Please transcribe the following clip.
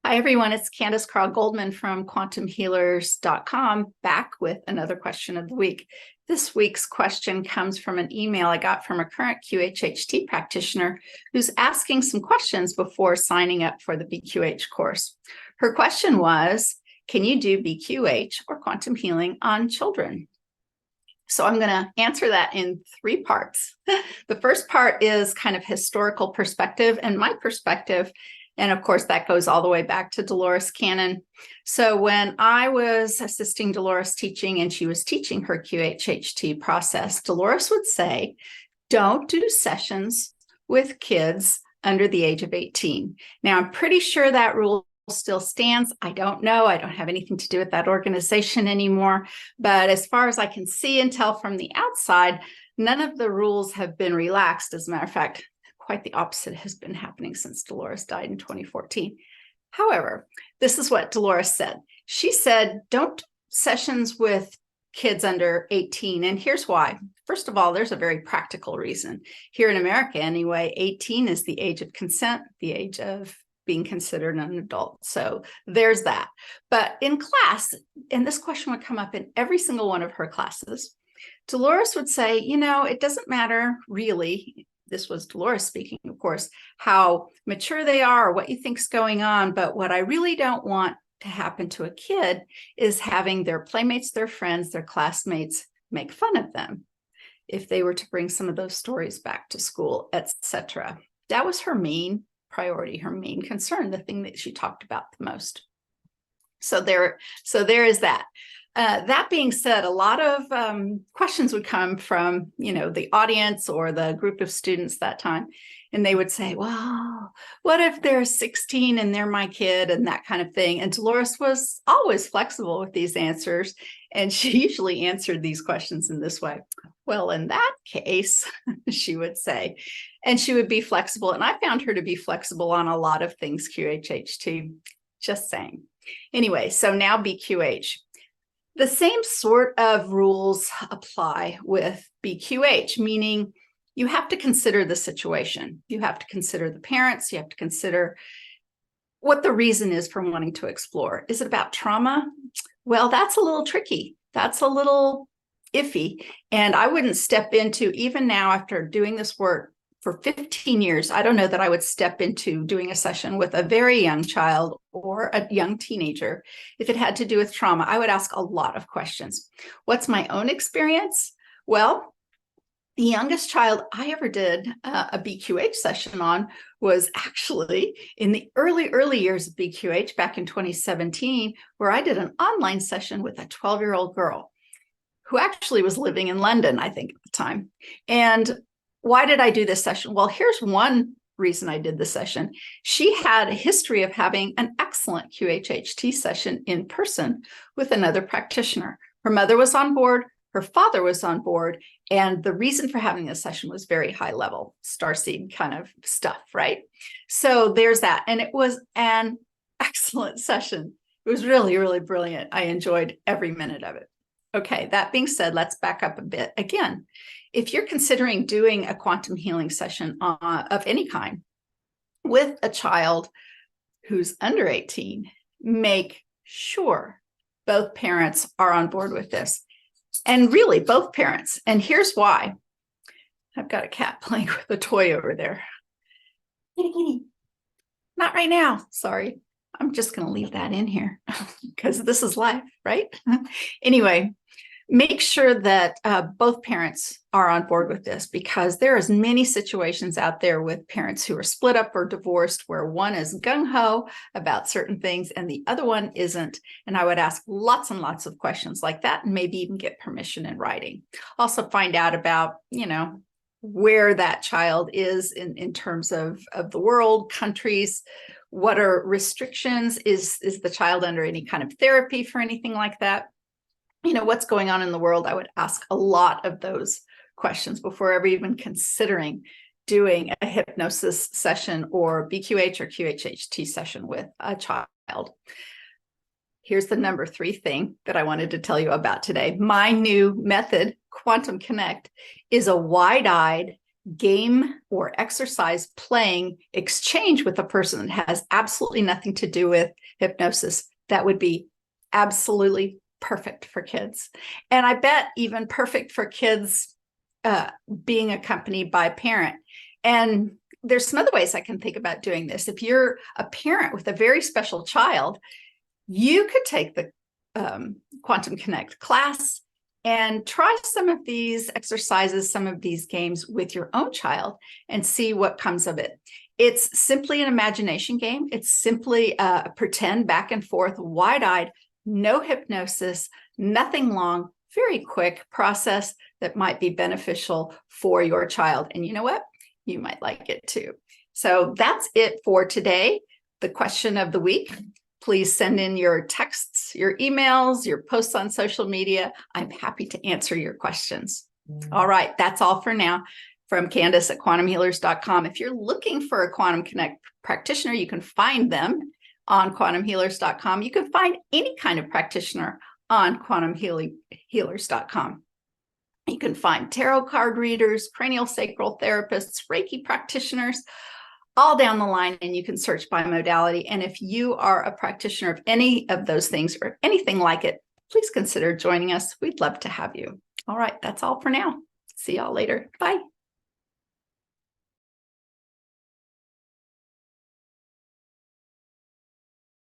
Hi, everyone. It's Candace Craw-Goldman from quantumhealers.com, back with another question of the week. This week's question comes from an email I got from a current QHHT practitioner who's asking some questions before signing up for the BQH course. Her question was, can you do BQH or quantum healing on children? So I'm going to answer that in three parts. The first part is kind of historical perspective and my perspective. And of course, that goes all the way back to Dolores Cannon. So when I was assisting Dolores teaching and she was teaching her QHHT process, Dolores would say, don't do sessions with kids under the age of 18. Now, I'm pretty sure that rule still stands. I don't know. I don't have anything to do with that organization anymore. But as far as I can see and tell from the outside, none of the rules have been relaxed. As a matter of fact, quite the opposite has been happening since Dolores died in 2014. However, this is what Dolores said. She said, don't do sessions with kids under 18. And here's why. First of all, there's a very practical reason. Here in America, anyway, 18 is the age of consent, the age of being considered an adult. So there's that. But in class, and this question would come up in every single one of her classes, Dolores would say, you know, it doesn't matter really. This was Dolores speaking, of course, how mature they are or what you think's going on. But what I really don't want to happen to a kid is having their playmates, their friends, their classmates make fun of them if they were to bring some of those stories back to school, etc. That was her main priority, her main concern, the thing that she talked about the most. So there is that. That being said, a lot of questions would come from, the audience or the group of students that time. And they would say, well, what if they're 16 and they're my kid and that kind of thing? And Dolores was always flexible with these answers. And she usually answered these questions in this way. Well, in that case, she would say, and she would be flexible. And I found her to be flexible on a lot of things, QHHT, just saying. Anyway, so now BQH. The same sort of rules apply with BQH, meaning you have to consider the situation. You have to consider the parents. You have to consider what the reason is for wanting to explore. Is it about trauma? Well, that's a little tricky. That's a little iffy. And I wouldn't step into, even now after doing this work for 15 years, I don't know that I would step into doing a session with a very young child or a young teenager. If it had to do with trauma, I would ask a lot of questions. What's my own experience? Well, the youngest child I ever did a BQH session on was actually in the early years of BQH back in 2017, where I did an online session with a 12-year-old girl who actually was living in London, I think, at the time. And why did I do this session? Well, here's one reason I did the session. She had a history of having an excellent QHHT session in person with another practitioner. Her mother was on board, her father was on board, and the reason for having this session was very high level, starseed kind of stuff, right? So there's that. And it was an excellent session. It was really, really brilliant. I enjoyed every minute of it. Okay, that being said, let's back up a bit. Again, if you're considering doing a quantum healing session of any kind with a child who's under 18, make sure both parents are on board with this. And really, both parents. And here's why. I've got a cat playing with a toy over there. Not right now. Sorry. I'm just going to leave that in here because this is live, right? Anyway, make sure that both parents are on board with this, because there is many situations out there with parents who are split up or divorced where one is gung-ho about certain things and the other one isn't. And I would ask lots and lots of questions like that and maybe even get permission in writing. Also find out about, where that child is in terms of the world, countries. What are restrictions? Is the child under any kind of therapy for anything like that? What's going on in the world? I would ask a lot of those questions before ever even considering doing a hypnosis session or BQH or QHHT session with a child. Here's the number 3 thing that I wanted to tell you about today. My new method, Quantum Connect, is a wide-eyed, game or exercise playing exchange with a person that has absolutely nothing to do with hypnosis, that would be absolutely perfect for kids. And I bet even perfect for kids being accompanied by a parent. And there's some other ways I can think about doing this. If you're a parent with a very special child, you could take the Quantum Connect class and try some of these exercises, some of these games with your own child and see what comes of it. It's simply an imagination game. It's simply a pretend back and forth, wide-eyed, no hypnosis, nothing long, very quick process that might be beneficial for your child. And you know what? You might like it too. So that's it for today. The question of the week. Please send in your texts, your emails, your posts on social media. I'm happy to answer your questions. All right, that's all for now from Candace at quantumhealers.com. If you're looking for a Quantum Connect practitioner, you can find them on quantumhealers.com. You can find any kind of practitioner on quantumhealers.com. You can find tarot card readers, cranial sacral therapists, Reiki practitioners, all down the line, and you can search by modality. And if you are a practitioner of any of those things or anything like it, please consider joining us. We'd love to have you. All right, that's all for now. See y'all later. Bye.